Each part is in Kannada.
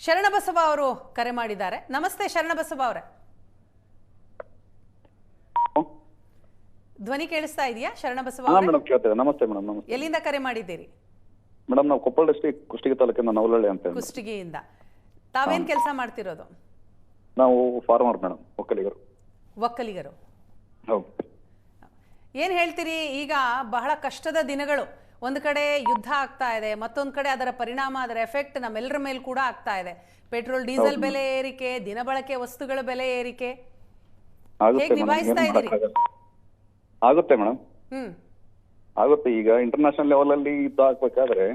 ಶರಣಬಸವ ಅವರು ಕರೆ ಮಾಡಿದ್ದಾರೆ. ನಮಸ್ತೆ ಶರಣಬಸವ ಅವರೇ. ಧ್ವನಿ ಕೇಳಿಸ್ತಾ ಇದೆಯಾ ಶರಣಬಸವ ಅವರೇ? ಮೇಡಮ್ ಕೇಳ್ತೇವೆ. ನಮಸ್ತೆ ಮೇಡಮ್. ನಮಸ್ತೆ. ಎಲ್ಲಿಂದ ಕರೆ ಮಾಡಿದ್ದೀರಿ? ಮೇಡಮ್ ನಾವು ಕೊಪ್ಪಳ ಡಿಸ್ಟ್ರಿಕ್ಟ್ ಕುಷ್ಟಗಿ ತಾಲೂಕಿನ ನವಲಹಳ್ಳಿ ಅಂತ. ಕುಷ್ಟಗಿಯಿಂದ. ತಾವೇನ್ ಕೆಲಸ ಮಾಡ್ತಿರೋದು? ನಾವು ಫಾರ್ಮರ್ ಮೇಡಮ್, ಒಕ್ಕಲಿಗರು. ಒಕ್ಕಲಿಗರು. ಹೌದು. ಏನ್ ಹೇಳ್ತೀರಿ? ಈಗ ಬಹಳ ಕಷ್ಟದ ದಿನಗಳು. ಒಂದು ಕಡೆ ಯುದ್ಧ ಆಗ್ತಾ ಇದೆ, ಮತ್ತೊಂದು ಕಡೆ ಅದರ ಪರಿಣಾಮ, ಅದರ ಎಫೆಕ್ಟ್ ನಮ್ಮೆಲ್ಲರ ಮೇಲೆ ಕೂಡ ಆಗ್ತಾ ಇದೆ. ಪೆಟ್ರೋಲ್ ಡೀಸೆಲ್ ಬೆಲೆ ಏರಿಕೆ, ದಿನಬಳಕೆ ವಸ್ತುಗಳ ಬೆಲೆ ಏರಿಕೆ, ಹೇಗೆ ನಿಭಾಯಿಸ್ತಾ ಇದ್ದೀರಿ? ಆಗುತ್ತೆ ಮೇಡಮ್, ಆಗುತ್ತೆ. ಈಗ ಇಂಟರ್ನ್ಯಾಷನಲ್ ಲೆವೆಲ್ ಅಲ್ಲಿ ಯುದ್ಧ ಆಗ್ಬೇಕಾದ್ರೆ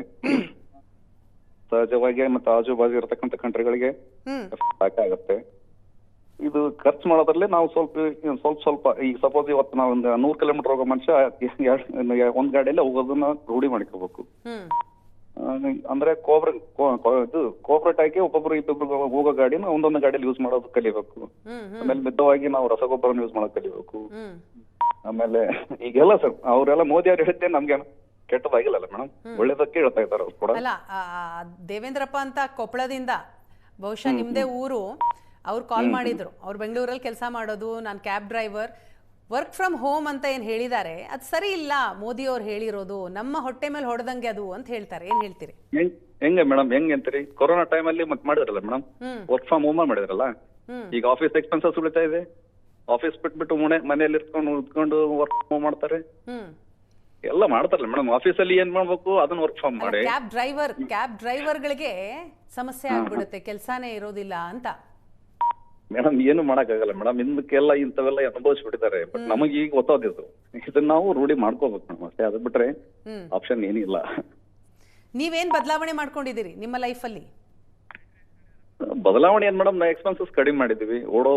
ಸಹಜವಾಗಿ ಮತ್ತೆ ಆಜು ಬಾಜು ಇರತಕ್ಕಂಥ ಕಂಟ್ರಿಗಳಿಗೆ ಸಾಕಾಗುತ್ತೆ. ಇದು ಖರ್ಚು ಮಾಡೋದ್ರಲ್ಲೇ ನಾವು ಸ್ವಲ್ಪ ಈಗ ಸಪೋಸ್ ಇವತ್ತು ನಾವು ಒಂದು 100 ಕಿಲೋಮೀಟರ್ ಹೋಗೋ ಮನುಷ್ಯ ಒಂದ್ ಗಾಡಿಯಲ್ಲಿ ಹೋಗೋದನ್ನ ರೂಢಿ ಮಾಡ್ಕೋಬೇಕು. ಅಂದ್ರೆ ಕೋಪರೇಟ್ ಆಗಿ ಒಬ್ಬೊಬ್ರು ಇಬ್ಬೊಬ್ರು ಹೋಗೋ ಗಾಡಿನ ಒಂದೊಂದು ಗಾಡಿಯಲ್ಲಿ ಯೂಸ್ ಮಾಡೋದು ಕಲಿಬೇಕು. ಆಮೇಲೆ ಮಿತವಾಗಿ ನಾವು ರಸಗೊಬ್ಬರನ ಯೂಸ್ ಮಾಡೋದು ಕಲಿಬೇಕು. ಆಮೇಲೆ ಈಗೆಲ್ಲ ಸರ್ ಅವರೆಲ್ಲ ಮೋದಿ ಅವ್ರು ಹೇಳಿದ್ದೆ ನಮ್ಗೆ ಕೆಟ್ಟದಾಗಿಲ್ಲ ಮೇಡಮ್, ಒಳ್ಳೇದಕ್ಕೆ ಹೇಳ್ತಾ ಇದ್ದಾರೆ ಅವ್ರು ಕೂಡ. ಅಲ್ಲ, ದೇವೇಂದ್ರಪ್ಪ ಅಂತ ಕೊಪ್ಪಳದಿಂದ, ಬಹುಶಃ ನಿಮ್ದೇ ಊರು, ಅವ್ರು ಕಾಲ್ ಮಾಡಿದ್ರು. ಅವ್ರು ಬೆಂಗಳೂರಲ್ಲಿ ಕೆಲಸ ಮಾಡೋದು, ನಾನು cab driver, work from home ಅಂತ ಏನ್ ಹೇಳಿದ್ದಾರೆ ಅದು ಸರಿ ಇಲ್ಲ, ಮೋದಿ ಅವ್ರು ಹೇಳಿರೋದು ನಮ್ಮ ಹೊಟ್ಟೆ ಮೇಲೆ ಹೊಡೆದಂಗೆ ಅದು ಅಂತ ಹೇಳ್ತಾರೆ. ಏನ್ ಹೇಳ್ತೀರಿ? ಹೆಂಗೆ ಮೇಡಮ್, ಹೆಂಗೆ ಅಂತೀರಿ? ಕೊರೋನಾ ಟೈಮ್ ಅಲ್ಲಿ ಮತ್ತೆ ಮಾಡಿದ್ರಲ್ಲ ಮೇಡಮ್, ವರ್ಕ್ ಫ್ರಮ್ ಹೋಮ್ ಮಾಡಿದ್ರಲ್ಲ. ಈಗ ಆಫೀಸ್ ಎಕ್ಸ್ಪೆನ್ಸಸ್ ಉಳಿತಾ ಇದೆ. ಆಫೀಸ್ ಬಿಟ್ಬಿಟ್ಟು ಮನೆಯಲ್ಲಿ ಉತ್ಕೊಂಡು ವರ್ಕ್ ಫ್ರಮ್ ಹೋಮ್ ಮಾಡ್ತಾರೆ, ಎಲ್ಲ ಮಾಡ್ತಾರಲ್ಲ ಮೇಡಮ್. ಆಫೀಸಲ್ಲಿ ಏನ್ ಮಾಡ್ಬೇಕು ಅದನ್ನ ವರ್ಕ್ ಫ್ರಮ್ ಮಾಡಿ. ಕ್ಯಾಬ್ ಡ್ರೈವರ್ಗಳಿಗೆ ಸಮಸ್ಯೆ ಆಗ್ಬಿಡುತ್ತೆ, ಕೆಲಸನೇ ಇರೋದಿಲ್ಲ ಅಂತ. ಮೇಡಮ್ ಏನು ಮಾಡಕ್ಕಾಗಲ್ಲ ಮೇಡಮ್, ಇಂದಕ್ಕೆಲ್ಲ ಇಂಥವೆಲ್ಲ ಅನುಭವಿಸ್ಬಿಟ್ಟಿದ್ದಾರೆ. ಬಟ್ ನಮಗೆ ಈಗ ಗೊತ್ತಾದಿತ್ತು, ಇದನ್ನ ನಾವು ರೂಢಿ ಮಾಡ್ಕೋಬೇಕು ಮೇಡಮ್, ಅಷ್ಟೇ. ಅದ್ ಬಿಟ್ರೆ ಆಪ್ಷನ್ ಏನಿಲ್ಲ. ನೀವೇನ್ ಬದಲಾವಣೆ ಮಾಡ್ಕೊಂಡಿದ್ದೀರಿ ನಿಮ್ಮ ಲೈಫಲ್ಲಿ? ಬದಲಾವಣೆ ಏನ್ ಮೇಡಮ್, ನಾವು ಎಕ್ಸ್ಪೆನ್ಸಸ್ ಕಡಿಮೆ ಮಾಡಿದೀವಿ. ಓಡೋ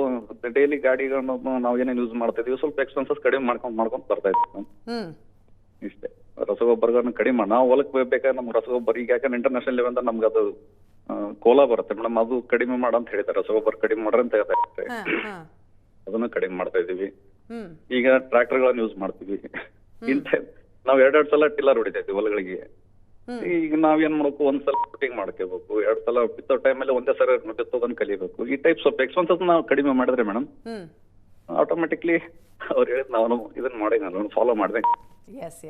ಡೈಲಿ ಗಾಡಿಗಳನ್ನ ನಾವು ಏನೇನು ಯೂಸ್ ಮಾಡ್ತಾ ಇದೀವಿ, ಸ್ವಲ್ಪ ಎಕ್ಸ್ಪೆನ್ಸಸ್ ಕಡಿಮೆ ಮಾಡ್ಕೊಂಡ್ ಬರ್ತಾ ಇದ್ದೀವಿ ಇಷ್ಟೇ. ರಸಗೊಬ್ಬರಗಳನ್ನ ಕಡಿಮೆ ಮಾಡಿ ನಾವು ಹೊಲಕ್ಕೆ ಬೇಕಾದ್ರೆ ನಮ್ಗೆ ರಸಗೊಬ್ಬರ ಈಗ ಯಾಕಂದ್ರೆ ಇಂಟರ್ನ್ಯಾಷನಲ್ ಲೆವೆಲ್ ನಮ್ಗೆ ಅದು ಕೋಲಾ ಬರುತ್ತೆ ಮೇಡಮ್, ಅದು ಕಡಿಮೆ ಮಾಡ ಅಂತ ಹೇಳ್ತಾರೆ. ರಸಗೊಬ್ಬರ ಕಡಿಮೆ ಮಾಡ್ರಿ ಅಂತ ಹೇಳ್ತಾರೆ, ಅದನ್ನ ಕಡಿಮೆ ಮಾಡ್ತಾ ಇದೀವಿ. ಈಗ ಟ್ರಾಕ್ಟರ್ಗಳನ್ನ ಯೂಸ್ ಮಾಡ್ತೀವಿ. ನಾವ್ ಎರಡೆರಡು ಸಲ ಟಿಲ್ಲರ್ ಹೊಡಿತಾ ಇದ್ವಿ ಹೊಲಗಳಿಗೆ. ಈಗ ನಾವೇನ್ ಮಾಡ್ಬೇಕು, ಒಂದ್ಸಲ ಕಟಿಂಗ್ ಮಾಡ್ಕೋಬೇಕು, 2 ಸಲ ಬಿತ್ತೋ ಟೈಮಲ್ಲಿ ಒಂದೇ ಸಲ ಬಿತ್ತೋದನ್ನ ಕಲಿಬೇಕು. ಈ ಟೈಪ್ ಸ್ವಲ್ಪ ಎಕ್ಸ್ಪೆನ್ಸಸ್ ನಾವು ಕಡಿಮೆ ಮಾಡಿದ್ರೆ ಮೇಡಮ್, ಆಟೋಮೆಟಿಕ್ಲಿ ಅವ್ರು ಹೇಳಿದ್ ನಾವು ಇದನ್ನ ಮಾಡಿ ನಾನು ಫಾಲೋ ಮಾಡಿದೆ. ಎಸ್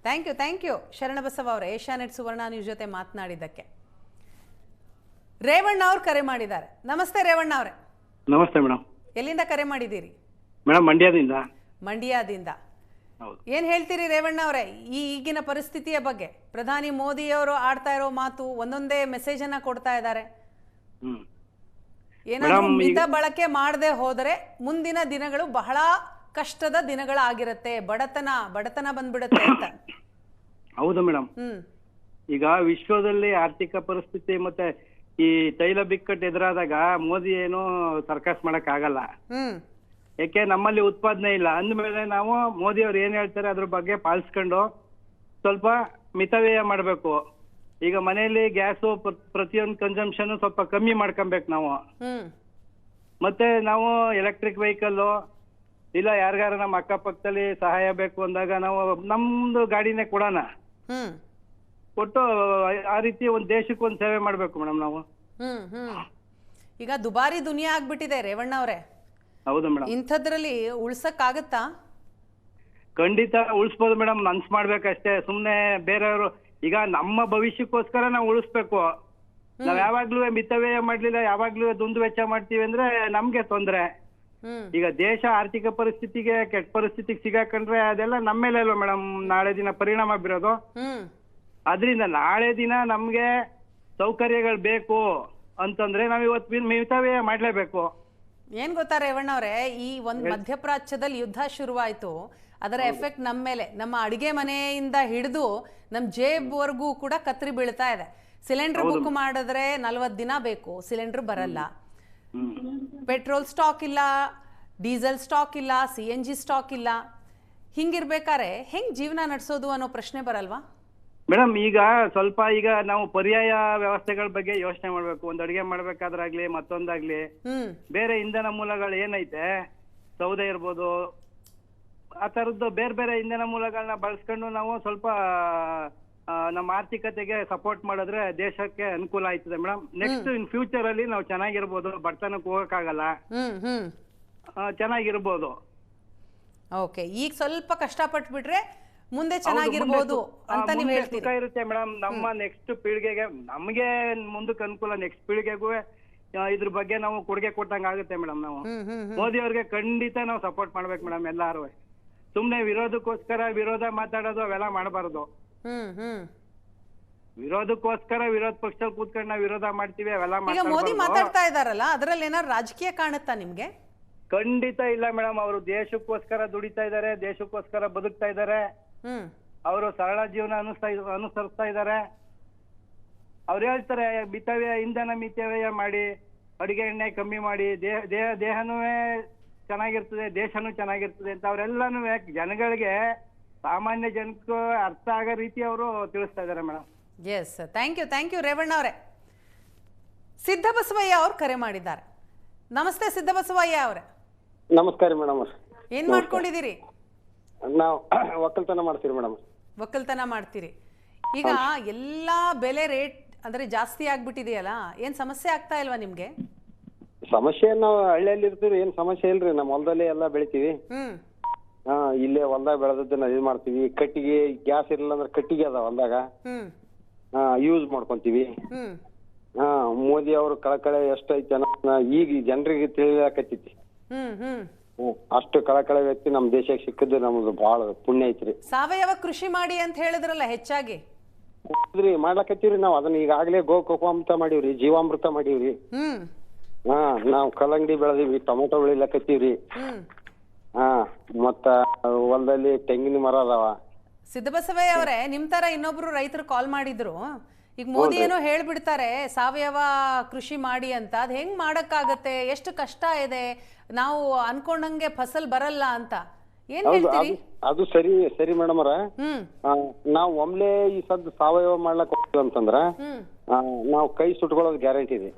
ಥ್ಯಾಂಕ್ ಯು ಶರಣಬಸವ ಅವರೇ, ಏಷ್ಯಾನೆಟ್ ಸುವರ್ಣ ನ್ಯೂಸ್ ಜೊತೆ ಮಾತನಾಡಿದ್ದಕ್ಕೆ. ರೇವಣ್ಣ ಅವ್ರು ಕರೆ ಮಾಡಿದ್ದಾರೆ. ನಮಸ್ತೆ ರೇವಣ್ಣ ಅವರೇ. ನಮಸ್ತೆ ಮೇಡಮ್. ಎಲ್ಲಿಂದ ಕರೆ ಮಾಡಿದ್ದೀರಿ? ಮೇಡಮ್ ಮಂಡ್ಯದಿಂದ. ಮಂಡ್ಯದಿಂದ. ಏನ್ ಹೇಳ್ತೀರಿ ರೇವಣ್ಣ ಅವರೇ ಈಗಿನ ಪರಿಸ್ಥಿತಿಯ ಬಗ್ಗೆ? ಪ್ರಧಾನಿ ಮೋದಿ ಅವರು ಆಡ್ತಾ ಇರೋ ಮಾತು, ಒಂದೊಂದೇ ಮೆಸೇಜ್ ಅನ್ನ ಕೊಡ್ತಾ ಇದ್ದಾರೆ. ಏನಾದ್ರೂ ಮಿತ ಬಳಕೆ ಮಾಡದೆ ಹೋದರೆ ಮುಂದಿನ ದಿನಗಳು ಬಹಳ ಕಷ್ಟದ ದಿನಗಳಾಗಿರುತ್ತೆ, ಬಡತನ ಬಂದ್ಬಿಡುತ್ತೆ ಅಂತ. ಹೌದು ಮೇಡಮ್. ಈಗ ವಿಶ್ವದಲ್ಲಿ ಆರ್ಥಿಕ ಪರಿಸ್ಥಿತಿ ಮತ್ತೆ ಈ ತೈಲ ಬಿಕ್ಕಟ್ಟು ಎದುರಾದಾಗ ಮೋದಿ ಏನು ಸರ್ಕಸ್ ಮಾಡಕ್ ಆಗಲ್ಲ. ಯಾಕೆ ನಮ್ಮಲ್ಲಿ ಉತ್ಪಾದನೆ ಇಲ್ಲ ಅಂದ್ಮೇಲೆ ನಾವು ಮೋದಿ ಅವ್ರು ಏನ್ ಹೇಳ್ತಾರೆ ಅದ್ರ ಬಗ್ಗೆ ಪಾಲಿಸ್ಕೊಂಡು ಸ್ವಲ್ಪ ಮಿತವ್ಯಯ ಮಾಡ್ಬೇಕು. ಈಗ ಮನೆಯಲ್ಲಿ ಗ್ಯಾಸು ಪ್ರತಿಯೊಂದು ಕನ್ಸಂಪ್ಷನ್ ಸ್ವಲ್ಪ ಕಮ್ಮಿ ಮಾಡ್ಕೊಬೇಕು ನಾವು. ಮತ್ತೆ ನಾವು ಎಲೆಕ್ಟ್ರಿಕ್ ವೆಹಿಕಲ್ ಇಲ್ಲ ಯಾರಿಗಾರ ನಮ್ಮ ಅಕ್ಕಪಕ್ಕದಲ್ಲಿ ಸಹಾಯ ಬೇಕು ಅಂದಾಗ ನಾವು ನಮ್ದು ಗಾಡಿನೇ ಕೊಡೋಣ, ಕೊಟ್ಟು ಆ ರೀತಿ ಒಂದ್ ದೇಶಕ್ಕೆ ಒಂದ್ ಸೇವೆ ಮಾಡ್ಬೇಕು ಮೇಡಮ್ ನಾವು. ಈಗ ದುಬಾರಿ ದುನಿಯಾ ಆಗ್ಬಿಟ್ಟಿದೆ ರೇವಣ್ಣ ಅವರೇ. ಹೌದು ಮೇಡಮ್. ಇಂಥದ್ರಲ್ಲಿ ಉಳ್ಸಕ್ ಆಗತ್ತಾ? ಖಂಡಿತ ಉಳಿಸ್ಬೋದು ಮೇಡಮ್, ಮನ್ಸ್ ಮಾಡ್ಬೇಕಷ್ಟೇ. ಸುಮ್ನೆ ಬೇರೆಯವರು ಈಗ ನಮ್ಮ ಭವಿಷ್ಯಕ್ಕೋಸ್ಕರ ನಾವು ಉಳಿಸ್ಬೇಕು. ನಾವ್ ಯಾವಾಗ್ಲೂ ಮಿತವ್ಯಯ ಮಾಡ್ಲಿಲ್ಲ, ಯಾವಾಗ್ಲೂ ದುಂದು ವೆಚ್ಚ ಮಾಡ್ತೀವಿ ಅಂದ್ರೆ ನಮ್ಗೆ ತೊಂದ್ರೆ. ಈಗ ದೇಶ ಆರ್ಥಿಕ ಪರಿಸ್ಥಿತಿಗೆ ಕೆಟ್ಟ ಪರಿಸ್ಥಿತಿಗೆ ಸಿಗಾಕೊಂಡ್ರೆ ಅದೆಲ್ಲ ನಮ್ಮ ಮೇಲೆ ಅಲ್ವಾ ಮೇಡಮ್ ನಾಳೆ ದಿನ ಪರಿಣಾಮ ಬೀರೋದು. ಅದ್ರಿಂದ ನಾಳೆ ದಿನ ನಮ್ಗೆ ಸೌಕರ್ಯಗಳು ಬೇಕು ಅಂತಂದ್ರೆ ನಾವ್ ಇವತ್ತು ಮಿತವ್ಯಯ ಮಾಡ್ಲೇಬೇಕು. ಏನ್ ಗೊತ್ತಾ ರೇವಣ್ಣ ಅವರೇ, ಈ ಒಂದ್ ಮಧ್ಯಪ್ರಾಚ್ಯದಲ್ಲಿ ಯುದ್ಧ ಶುರುವಾಯ್ತು, ಅದರ ಎಫೆಕ್ಟ್ ನಮ್ಮ ಮೇಲೆ, ನಮ್ಮ ಅಡಿಗೆ ಮನೆಯಿಂದ ಹಿಡಿದು ನಮ್ ಜೇಬ್ವರೆಗೂ ಕೂಡ ಕತ್ರಿ ಬೀಳ್ತಾ ಇದೆ. ಸಿಲಿಂಡರ್ ಬುಕ್ ಮಾಡಿದ್ರೆ 40 ದಿನ ಬೇಕು, ಸಿಲಿಂಡರ್ ಬರಲ್ಲ. ಪೆಟ್ರೋಲ್ ಸ್ಟಾಕ್ ಇಲ್ಲ, ಡೀಸೆಲ್ ಸ್ಟಾಕ್ ಇಲ್ಲ, CNG ಸ್ಟಾಕ್ ಇಲ್ಲ. ಹಿಂಗಿರ್ಬೇಕಾರೆ ಹೆಂಗ್ ಜೀವನ ನಡೆಸೋದು ಅನ್ನೋ ಪ್ರಶ್ನೆ ಬರಲ್ವಾ ಮೇಡಮ್? ಈಗ ಸ್ವಲ್ಪ ಈಗ ನಾವು ಪರ್ಯಾಯ ವ್ಯವಸ್ಥೆಗಳ ಬಗ್ಗೆ ಯೋಚನೆ ಮಾಡ್ಬೇಕು. ಒಂದ್ ಅಡಿಗೆ ಮಾಡ್ಬೇಕಾದ್ರಾಗ್ಲಿ ಮತ್ತೊಂದಾಗ್ಲಿ ಬೇರೆ ಇಂಧನ ಮೂಲಗಳು ಏನೈತೆ, ಸೌದೆ ಇರ್ಬೋದು, ಆ ತರದ್ದು ಬೇರೆ ಬೇರೆ ಇಂಧನ ಮೂಲಗಳನ್ನ ಬಳಸ್ಕೊಂಡು ನಾವು ಸ್ವಲ್ಪ ನಮ್ಮ ಆರ್ಥಿಕತೆಗೆ ಸಪೋರ್ಟ್ ಮಾಡಿದ್ರೆ ದೇಶಕ್ಕೆ ಅನುಕೂಲ ಆಯ್ತದೆ ಮೇಡಮ್. ನೆಕ್ಸ್ಟ್ ಇನ್ ಫ್ಯೂಚರ್ ಅಲ್ಲಿ ನಾವು ಚೆನ್ನಾಗಿರ್ಬೋದು, ಬಡತನಕ್ಕೆ ಹೋಗಕ್ಕಾಗಲ್ಲ, ಚೆನ್ನಾಗಿರ್ಬೋದು. ಓಕೆ, ಈಗ ಸ್ವಲ್ಪ ಕಷ್ಟಪಟ್ಬಿಟ್ರೆ ಮುಂದೆ ಚೆನ್ನಾಗಿರ್ಬೋದು ಅಂತ ನೀವು ಮುಂದೆ ಹೇಳ್ತೀರಿ. ಸುಖ ಇರುತ್ತೆ ಮೇಡಮ್. ನಮ್ಮ ನೆಕ್ಸ್ಟ್ ಪೀಳಿಗೆಗೆ, ನಮಗೆ ಮುಂದಕ್ಕೆ ಅನುಕೂಲ, ನೆಕ್ಸ್ಟ್ ಪೀಳಿಗೆಗೂ ಇದ್ರ ಬಗ್ಗೆ ನಾವು ಕೊಡುಗೆ ಕೊಟ್ಟಂಗ ಆಗುತ್ತೆ ಮೇಡಮ್. ನಾವು ಮೋದಿ ಅವ್ರಿಗೆ ಖಂಡಿತ ನಾವು ಸಪೋರ್ಟ್ ಮಾಡ್ಬೇಕು ಮೇಡಮ್. ಎಲ್ಲಾರು ಸುಮ್ನೆ ವಿರೋಧಕ್ಕೋಸ್ಕರ ವಿರೋಧ ಮಾತಾಡೋದು ಅವೆಲ್ಲ ಮಾಡಬಾರ್ದು. ವಿರೋಧಕ್ಕೋಸ್ಕರ ವಿರೋಧ ಪಕ್ಷದಲ್ಲಿ ಕೂತ್ಕೊಂಡು ನಾವು ವಿರೋಧ ಮಾಡ್ತೀವಿ, ಅವೆಲ್ಲ ಈಗ ಮೋದಿ ಮಾತಾಡ್ತಾ ಇದಾರಲ್ಲ, ಅದ್ರಲ್ಲಿ ಏನಾದ್ರು ರಾಜಕೀಯ ಕಾಣುತ್ತಾ ನಿಮ್ಗೆ? ಖಂಡಿತ ಇಲ್ಲ ಮೇಡಮ್. ಅವರು ದೇಶಕ್ಕೋಸ್ಕರ ದುಡಿತಾ ಇದಾರೆ, ದೇಶಕ್ಕೋಸ್ಕರ ಬದುಕ್ತಾ ಇದಾರೆ. ಅವರು ಸರಳ ಜೀವನ ಅನುಸರಿಸ್ತಾ ಇದಾರೆ. ಅವ್ರು ಹೇಳ್ತಾರೆ ಇಂಧನ ಮಿತವ್ಯಯ ಮಾಡಿ, ಅಡಿಗೆ ಎಣ್ಣೆ ಕಮ್ಮಿ ಮಾಡಿ, ದೇಹನೂ ಚೆನ್ನಾಗಿರ್ತದೆ, ದೇಶನೂ ಚೆನ್ನಾಗಿರ್ತದೆ ಅಂತ ಅವರೆಲ್ಲಾನು ಜನಗಳಿಗೆ, ಸಾಮಾನ್ಯ ಜನಕ್ಕೂ ಅರ್ಥ ಆಗೋ ರೀತಿ ಅವರು ತಿಳಿಸ್ತಾ ಇದಾರೆ madam. Yes, thank you Revanna ಅವರೇ. ಸಿದ್ದಬಸವಯ್ಯ ಅವ್ರು ಕರೆ ಮಾಡಿದ್ದಾರೆ. ನಮಸ್ತೆ ಸಿದ್ದಬಸವಯ್ಯ ಅವರೇ. ನಮಸ್ಕಾರ ಮೇಡಮ್. ಏನ್ ಮಾಡ್ಕೊಂಡಿದ್ದೀರಿ? ನಾವು ಒಕ್ಕಲ್ತನ ಮಾಡ್ತೀವಿ ಮೇಡಮ್. ಒಕ್ಕಲ್ತನ ಮಾಡ್ತೀರಿ. ಈಗ ಎಲ್ಲಾ ಬೆಲೆ ರೇಟ್ ಅಂದ್ರೆ ಜಾಸ್ತಿ ಆಗ್ಬಿಟ್ಟಿದೆಯಲ್ಲ, ಏನ್ ಸಮಸ್ಯೆ ಆಗ್ತಾ ಇಲ್ವಾ ನಿಮ್ಗೆ? ಸಮಸ್ಯೆ ನಾವು ಹಳ್ಳಿಯಲ್ಲಿ ಇರ್ತೀವಿ, ಏನ್ ಸಮಸ್ಯೆ ಇಲ್ರಿ. ನಮ್ಮ ಹೊಲದಲ್ಲಿ ಎಲ್ಲಾ ಬೆಳಿತೀವಿ. ಇಲ್ಲೇ ಹೊಲ್ದಾಗ ಬೆಳೆದದ್ದನ್ನ ಇದು ಮಾಡ್ತೀವಿ. ಕಟ್ಟಿಗೆ ಗ್ಯಾಸ್ ಇರಲಿಲ್ಲ ಅಂದ್ರೆ ಕಟ್ಟಿಗೆ ಅದ ಹೊಲ್ದಾಗ, ಯೂಸ್ ಮಾಡ್ಕೊಂತೀವಿ. ಮೋದಿ ಅವರು ಕಳಕಳೆ ಎಷ್ಟೈತೆ ಈಗ ಜನರಿಗೆ ತಿಳಿಯಾಕತ್ತೈತಿ. ಅಷ್ಟು ಕಳಕಳೆ ವ್ಯಕ್ತಿ ನಮ್ ದೇಶಕ್ಕೆ ಸಿಕ್ಕಿದ್ದು ನಮ್ದು ಬಹಳ ಪುಣ್ಯ ಐತ್ರಿ. ಸಾವಯವ ಕೃಷಿ ಮಾಡಿ ಅಂತ ಹೇಳಿದ್ರಲ್ಲ, ಹೆಚ್ಚಾಗಿ ಮಾಡ್ಲಕತ್ತೀವ್ರಿ ನಾವ್. ಅದನ್ನ ಈಗಾಗ್ಲೇ ಗೋಕೋಪ ಮಾಡೀವ್ರಿ, ಜೀವಾಮೃತ ಮಾಡೀವ್ರಿ. ನಾವ್ ಕಲ್ಲಂಗಡಿ ಬೆಳೆದಿವಿ, ಟೊಮೆಟೊ ಬೆಳಿಲಕತ್ತೀವ್ರಿ. ಮತ್ತ ಹೊಲದಲ್ಲಿ ತೆಂಗಿನ ಮರ ಅದಾವ. ಸಿದ್ದಬಸವಯ್ಯ ಅವರೇ, ನಿಮ್ ತರ ಇನ್ನೊಬ್ರು ರೈತರು ಕಾಲ್ ಮಾಡಿದ್ರು. ಈಗ ಮೋದಿ ಏನೋ ಹೇಳ್ಬಿಡ್ತಾರೆ ಸಾವಯವ ಕೃಷಿ ಮಾಡಿ ಅಂತ. ಅದ್ ಹೆಂಗ್ ಮಾಡಕ್ಕಾಗತ್ತೆ? ಎಷ್ಟು ಕಷ್ಟ ಇದೆ, ನಾವು ಅನ್ಕೊಂಡಂಗೆ ಫಸಲ್ ಬರಲ್ಲ ಅಂತ ಏನ್ ಹೇಳ್ತೀರಿ? ಅದು ಸರಿ ಮೇಡಮ್ ಅವ್ರ. ನಾವ್ ಒಮ್ಲೆ ಈ ಸದ್ ಸಾವಯವ ಮಾಡ್ಲಕ್ ಹೋಗ್ತೀವಿ ಅಂತಂದ್ರ ನಾವ್ ಕೈ ಸುಟ್ಕೊಳ್ಳೋದು ಗ್ಯಾರಂಟಿ ಇದೆ.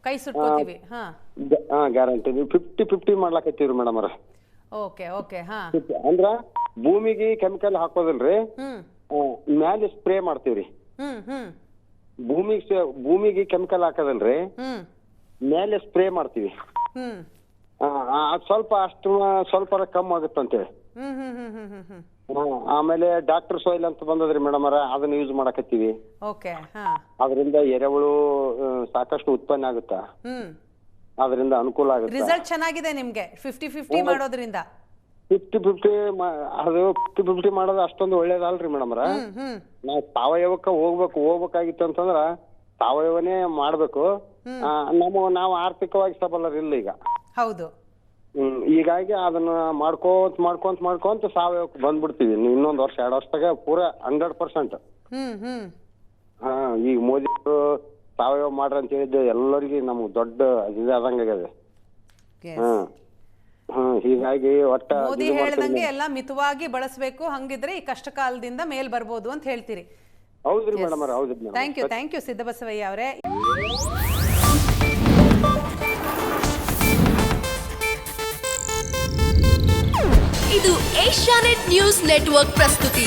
ಕೈ ಸುಟ್ಕೋತೀವಿ. ಗ್ಯಾರಂಟಿ 50-50 ಮಾಡ್ಲಕತ್ತೀವ್ರಿ ಮೇಡಮ್ ಅವ್ರ. ಓಕೆ. ಅಂದ್ರ ಭೂಮಿಗೆ ಕೆಮಿಕಲ್ ಹಾಕೋದಿಲ್ರಿ, ಮ್ಯಾಲೆ ಸ್ಪ್ರೇ ಮಾಡ್ತೀವ್ರಿ. ಭೂಮಿಗೆ ಕೆಮಿಕಲ್ ಹಾಕೋದಿಲ್ರಿ, ಮೇಲೆ ಸ್ಪ್ರೇ ಮಾಡ್ತೀವಿ. ಸ್ವಲ್ಪ ಕಮ್ಮಿ ಆಗುತ್ತಂತೇಳಿ. ಆಮೇಲೆ ಡಾಕ್ಟರ್ ಸಾಯಿಲ್ ಅಂತ ಬಂದದ್ರಿ ಮೇಡಮ್ ಅವರ, ಅದನ್ನ ಯೂಸ್ ಮಾಡಕತ್ತೀವಿ. ಅದರಿಂದ ಎರೆಹುಳು ಸಾಕಷ್ಟು ಉತ್ಪನ್ನ ಆಗುತ್ತಾ, ಅದರಿಂದ ಅನುಕೂಲ ಆಗುತ್ತೆ. ರಿಸಲ್ಟ್ ಚೆನ್ನಾಗಿದೆ ನಿಮ್ಗೆ 50-50 ಮಾಡೋದ್ರಿಂದ? 50-50 ಮಾಡೋದು ಅಷ್ಟೊಂದು ಒಳ್ಳೇದಲ್ರಿ ಮೇಡಮ್ ಅವ್ರ. ನಾವ್ ಸಾವಯವಕ್ಕ ಹೋಗ್ಬೇಕಾಗಿತ್ತು ಅಂತಂದ್ರ ಸಾವಯವನೇ ಮಾಡ್ಬೇಕು. ನಾವು ಆರ್ಥಿಕವಾಗಿ ಸಬಲರಿಲ್ಲ ಈಗ. ಹೌದು. ಹೀಗಾಗಿ ಅದನ್ನ ಮಾಡ್ಕೊಂತ ಸಾವಯವಕ್ಕೆ ಬಂದ್ಬಿಡ್ತೀವಿ. ಇನ್ನೊಂದ್ ವರ್ಷ 2 ವರ್ಷದಾಗ ಪೂರಾ 100%. ಈಗ ಮೋದಿ ಅವರು ಸಾವಯವ ಮಾಡ್ರಿ ಅಂತ ಹೇಳಿದ್ದು ಎಲ್ಲರಿಗೂ ನಮ್ಗೆ ದೊಡ್ಡ ಇದಾದಂಗಾಗಿದೆ. ಹೀಗಾಗಿ ಮೋದಿ ಹೇಳ್ದಂಗೆ ಎಲ್ಲ ಮಿತವಾಗಿ ಬಳಸಬೇಕು, ಹಂಗಿದ್ರೆ ಈ ಕಷ್ಟ ಕಾಲದಿಂದ ಮೇಲ್ ಬರ್ಬೋದು ಅಂತ ಹೇಳ್ತೀರಿ. ಹೌದ್ರಿ ಮೇಡಮ್ ಅವ್ರ, ಹೌದ್ರಿ. ಥ್ಯಾಂಕ್ ಯು ಸಿದ್ದಬಸವಯ್ಯ ಅವರೇ. ಇದು ಏಷ್ಯಾನೆಟ್ ನ್ಯೂಸ್ ನೆಟ್ವರ್ಕ್ ಪ್ರಸ್ತುತಿ.